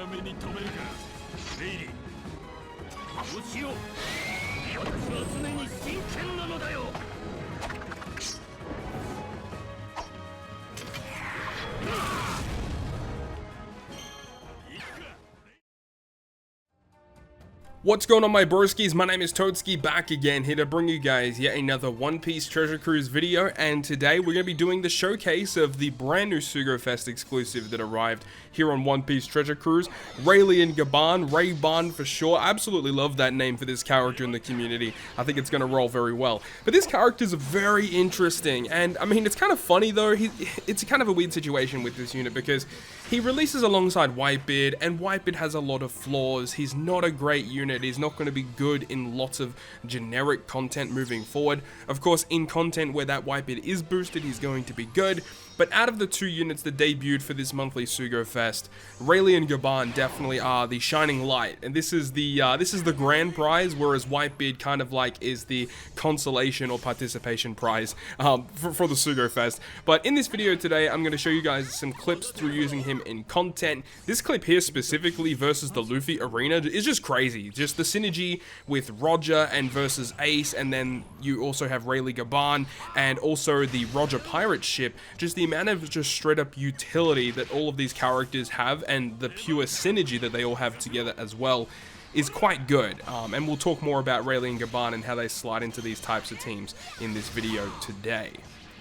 めに止めるか。レイリー、どうしよう。私は常に真剣なのだよ。What's going on, my broskies? My name is Toadskii, back again, here to bring you guys yet another One Piece Treasure Cruise video, and today we're going to be doing the showcase of the brand new Sugo Fest exclusive that arrived here on One Piece Treasure Cruise. Rayleigh and Gaban, Ray-Ban for sure. Absolutely love that name for this character in the community. I think it's going to roll very well. But this character is very interesting, and I mean, it's kind of funny though. It's kind of a weird situation with this unit because he releases alongside Whitebeard, and Whitebeard has a lot of flaws. He's not a great unit. He's not going to be good in lots of generic content moving forward. Of course, in content where that Whitebeard is boosted, he's going to be good. But out of the two units that debuted for this monthly Sugo Fest, Rayleigh and Gaban definitely are the shining light, and this is the grand prize, whereas Whitebeard kind of like is the consolation or participation prize for the Sugo Fest. But in this video today, I'm going to show you guys some clips through using him in content. This clip here specifically versus the Luffy arena is just crazy. Just the synergy with Roger and versus Ace, and then you also have Rayleigh Gaban and also the Roger pirate ship. Just the amount of just straight up utility that all of these characters have and the pure synergy that they all have together as well is quite good. And we'll talk more about Rayleigh and Gaban and how they slide into these types of teams in this video today.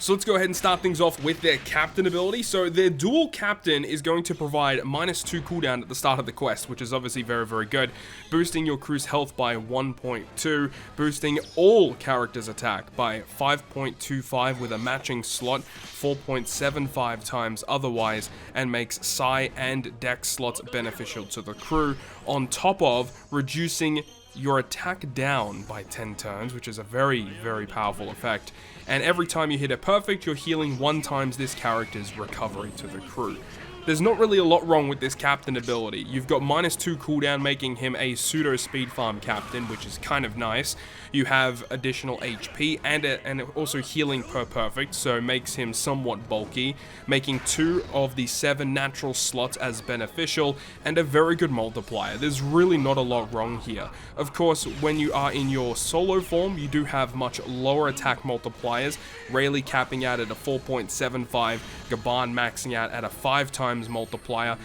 So let's go ahead and start things off with their captain ability. So their dual captain is going to provide -2 cooldown at the start of the quest, which is obviously very, very good. Boosting your crew's health by 1.2, boosting all characters' attack by 5.25 with a matching slot, 4.75 times otherwise, and makes Psi and Dex slots beneficial to the crew, on top of reducing your attack down by 10 turns, which is a very, very powerful effect. And every time you hit a perfect, you're healing 1 times this character's recovery to the crew. There's not really a lot wrong with this captain ability. You've got -2 cooldown, making him a pseudo speed farm captain, which is kind of nice. You have additional HP and also healing per perfect, so makes him somewhat bulky, making 2 of the 7 natural slots as beneficial, and a very good multiplier. There's really not a lot wrong here. Of course, when you are in your solo form, you do have much lower attack multipliers, Rayleigh capping out at a 4.75, Gaban maxing out at a 5 times multiplier.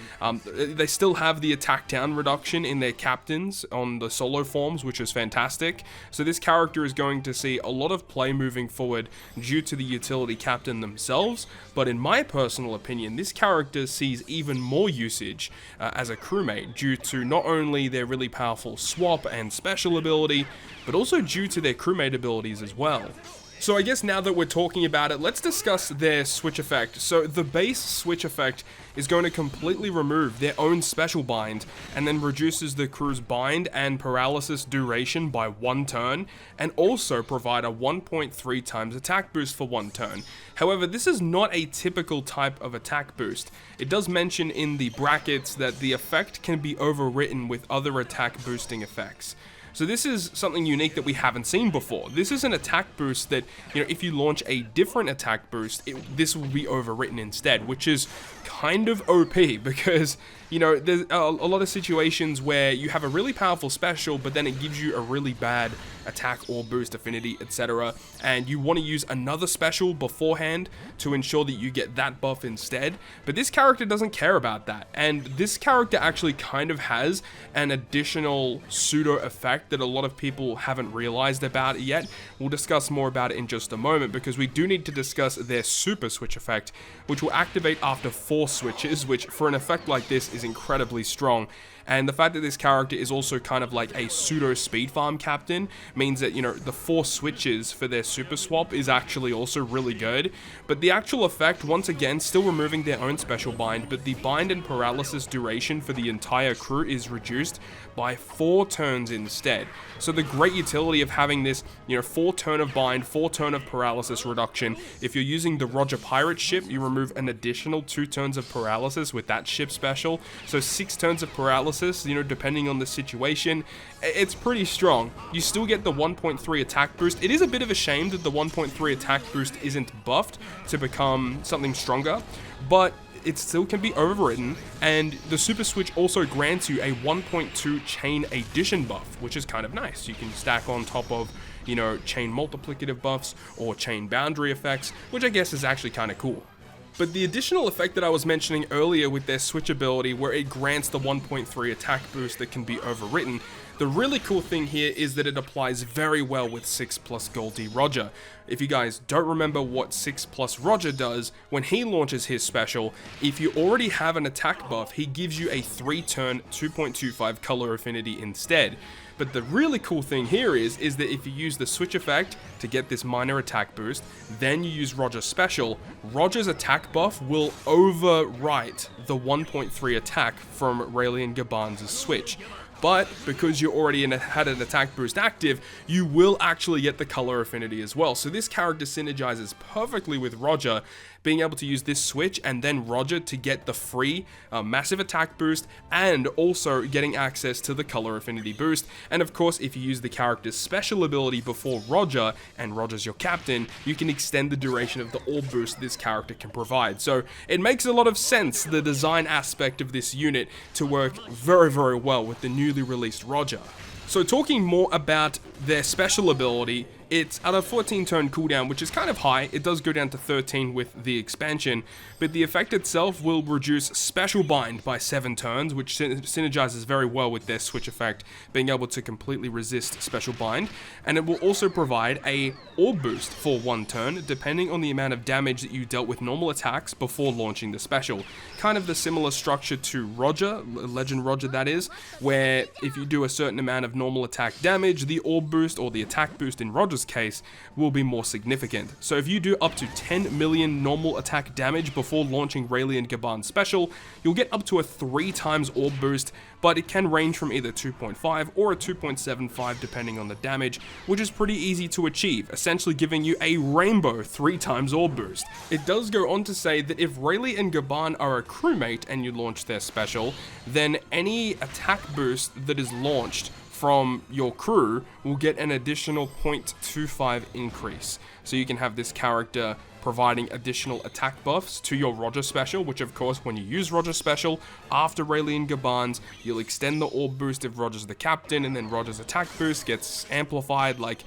They still have the attack down reduction in their captains on the solo forms, which is fantastic. So this character is going to see a lot of play moving forward due to the utility captain themselves, but in my personal opinion, this character sees even more usage as a crewmate due to not only their really powerful swap and special ability, but also due to their crewmate abilities as well. So I guess now that we're talking about it, let's discuss their switch effect. So the base switch effect is going to completely remove their own special bind, and then reduces the crew's bind and paralysis duration by 1 turn, and also provide a 1.3 times attack boost for 1 turn. However, this is not a typical type of attack boost. It does mention in the brackets that the effect can be overwritten with other attack boosting effects. So this is something unique that we haven't seen before. This is an attack boost that, if you launch a different attack boost, this will be overwritten instead, which is kind of OP because, there's a lot of situations where you have a really powerful special, but then it gives you a really bad attack or boost affinity, etc. And you want to use another special beforehand to ensure that you get that buff instead. But this character doesn't care about that. And this character actually kind of has an additional pseudo effect that a lot of people haven't realized about yet. We'll discuss more about it in just a moment, because we do need to discuss their super switch effect, which will activate after 4 switches, which for an effect like this is incredibly strong. And the fact that this character is also kind of like a pseudo speed farm captain means that, the 4 switches for their super swap is actually also really good. But the actual effect, once again, still removing their own special bind, but the bind and paralysis duration for the entire crew is reduced by 4 turns instead. So the great utility of having this, 4 turn of bind, 4 turn of paralysis reduction. If you're using the Roger pirate ship, you remove an additional 2 turns of paralysis with that ship special. So 6 turns of paralysis, depending on the situation. It's pretty strong. You still get the 1.3 attack boost. It is a bit of a shame that the 1.3 attack boost isn't buffed to become something stronger, but it still can be overwritten, and the Super Switch also grants you a 1.2 chain addition buff, which is kind of nice. You can stack on top of, you know, chain multiplicative buffs or chain boundary effects, which I guess is actually kind of cool. But the additional effect that I was mentioning earlier with their switch ability, where it grants the 1.3 attack boost that can be overwritten, the really cool thing here is that it applies very well with 6+ Goldie Roger. If you guys don't remember what 6+ Roger does, when he launches his special, if you already have an attack buff, he gives you a 3-turn 2.25 color affinity instead. But the really cool thing here is that if you use the switch effect to get this minor attack boost, then you use Roger's special, Roger's attack buff will overwrite the 1.3 attack from Rayleigh and Gaban's switch. But because you already had an attack boost active, you will actually get the color affinity as well. So this character synergizes perfectly with Roger, being able to use this switch and then Roger to get the free massive attack boost, and also getting access to the color affinity boost. And of course, if you use the character's special ability before Roger, and Roger's your captain, you can extend the duration of the orb boost this character can provide. So it makes a lot of sense, the design aspect of this unit, to work very, very well with the newly released Roger. So talking more about their special ability, it's at a 14-turn cooldown, which is kind of high. It does go down to 13 with the expansion, but the effect itself will reduce Special Bind by 7 turns, which synergizes very well with their switch effect, being able to completely resist Special Bind, and it will also provide a orb boost for 1 turn, depending on the amount of damage that you dealt with normal attacks before launching the special. Kind of the similar structure to Roger, Legend Roger that is, where if you do a certain amount of normal attack damage, the orb boost or the attack boost in Roger's case will be more significant. So if you do up to 10 million normal attack damage before launching Rayleigh and Gaban's special, you'll get up to a 3 times orb boost, but it can range from either 2.5 or a 2.75 depending on the damage, which is pretty easy to achieve, essentially giving you a rainbow 3 times orb boost. It does go on to say that if Rayleigh and Gaban are a crewmate and you launch their special, then any attack boost that is launched from your crew will get an additional 0.25 increase. So you can have this character providing additional attack buffs to your Roger special, which of course when you use Roger special after Rayleigh and Gaban's, you'll extend the orb boost if Roger's the captain, and then Roger's attack boost gets amplified. Like,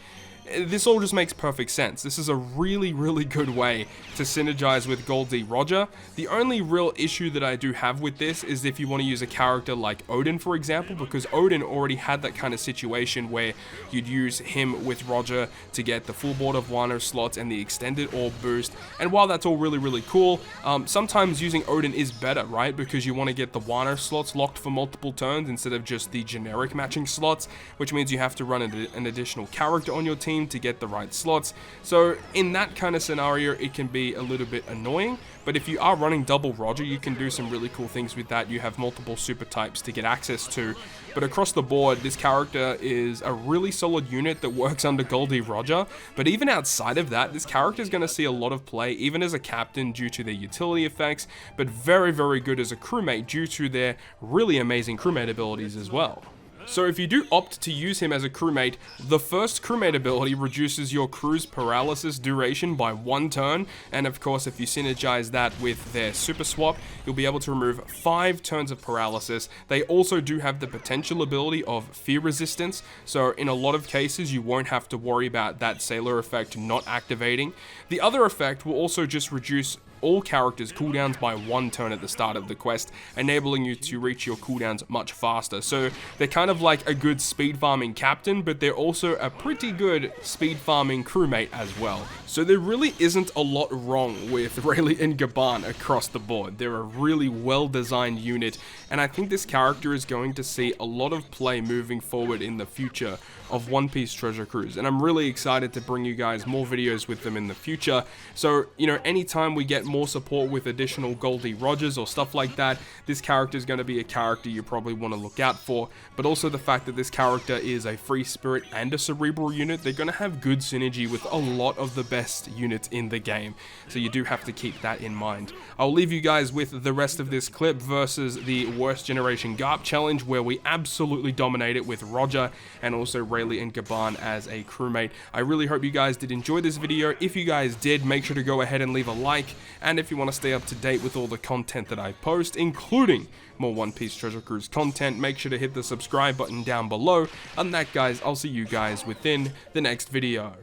this all just makes perfect sense. This is a really, really good way to synergize with Goldie Roger. The only real issue that I do have with this is if you want to use a character like Odin, for example, because Odin already had that kind of situation where you'd use him with Roger to get the full board of Wano slots and the extended orb boost. And while that's all really, really cool, sometimes using Odin is better, right? Because you want to get the Wano slots locked for multiple turns instead of just the generic matching slots, which means you have to run an additional character on your team to get the right slots. So in that kind of scenario, it can be a little bit annoying, but if you are running double Roger, you can do some really cool things with that. You have multiple super types to get access to, but across the board, this character is a really solid unit that works under Goldie Roger. But even outside of that, this character is going to see a lot of play, even as a captain due to their utility effects, but very, very good as a crewmate due to their really amazing crewmate abilities as well. So if you do opt to use him as a crewmate, the first crewmate ability reduces your crew's paralysis duration by 1 turn, and of course if you synergize that with their super swap, you'll be able to remove 5 turns of paralysis. They also do have the potential ability of fear resistance, so in a lot of cases you won't have to worry about that sailor effect not activating. The other effect will also just reduce all characters' cooldowns by 1 turn at the start of the quest, enabling you to reach your cooldowns much faster. So they're kind of like a good speed farming captain, but they're also a pretty good speed farming crewmate as well. So there really isn't a lot wrong with Rayleigh and Gaban across the board. They're a really well designed unit, and I think this character is going to see a lot of play moving forward in the future of One Piece Treasure Cruise, and I'm really excited to bring you guys more videos with them in the future. So, you know, anytime we get more support with additional Goldie Rogers or stuff like that, this character is going to be a character you probably want to look out for. But also the fact that this character is a free spirit and a cerebral unit, they're going to have good synergy with a lot of the best units in the game. So you do have to keep that in mind. I'll leave you guys with the rest of this clip versus the Worst Generation Garp Challenge, where we absolutely dominate it with Roger and also Rayleigh and Gaban as a crewmate. I really hope you guys did enjoy this video. If you guys did, make sure to go ahead and leave a like, And if you want to stay up to date with all the content that I post, including more One Piece Treasure Cruise content, make sure to hit the subscribe button down below. And that, guys, I'll see you guys within the next video.